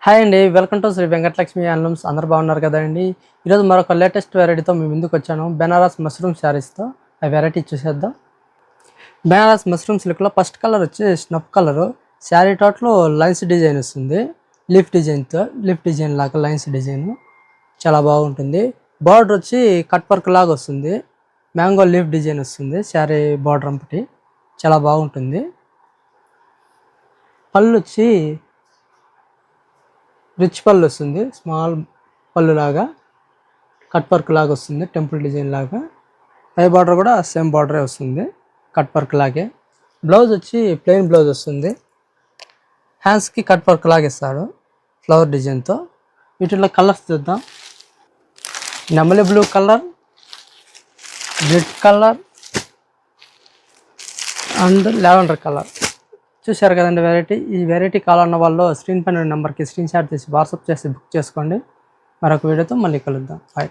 Hi అండి, welcome to Shri Venkatalakshmi handlooms. అందరు బాగున్నారు కదండి. ఈరోజు మరొక లేటెస్ట్ వెరైటీతో మీ ముందుకు వచ్చాను. బెనారస్ మష్రూమ్ శారీస్తో ఆ వెరైటీ చూసేద్దాం. బెనారస్ మష్రూమ్ సిల్క్లో ఫస్ట్ కలర్ వచ్చి snuff colour. Sari total lines design వస్తుంది, లీఫ్ డిజైన్ లాగా లైన్స్ డిజైన్ చాలా బాగుంటుంది. బార్డర్ వచ్చి కట్ వర్క్ లాగా వస్తుంది, మ్యాంగో లీఫ్ డిజైన్ వస్తుంది. శారీ బార్డర్ అంపటి చాలా బాగుంటుంది. పళ్ళు వచ్చి రిచ్ పళ్ళు వస్తుంది, స్మాల్ పళ్ళు లాగా కట్ వర్క్ లాగా వస్తుంది, టెంపుల్ డిజైన్ లాగా. పై బార్డర్ కూడా సేమ్ బార్డరే వస్తుంది, కట్ వర్క్ లాగే. బ్లౌజ్ వచ్చి ప్లెయిన్ బ్లౌజ్ వస్తుంది, హ్యాండ్స్కి కట్ వర్క్ లాగా ఇస్తాడు ఫ్లవర్ డిజైన్తో. వీటిలో కలర్స్ చూద్దాం. నెమలి blue colour, red colour and lavender colour. చూశారు కదండి వెరైటీ. ఈ వెరైటీ కావాలన్న వాళ్ళు స్క్రీన్ పైన నెంబర్కి స్క్రీన్ షాట్ తీసి వాట్సాప్ చేసి బుక్ చేసుకోండి. మరొక వీడియోతో మళ్ళీ కలుద్దాం. బాయ్.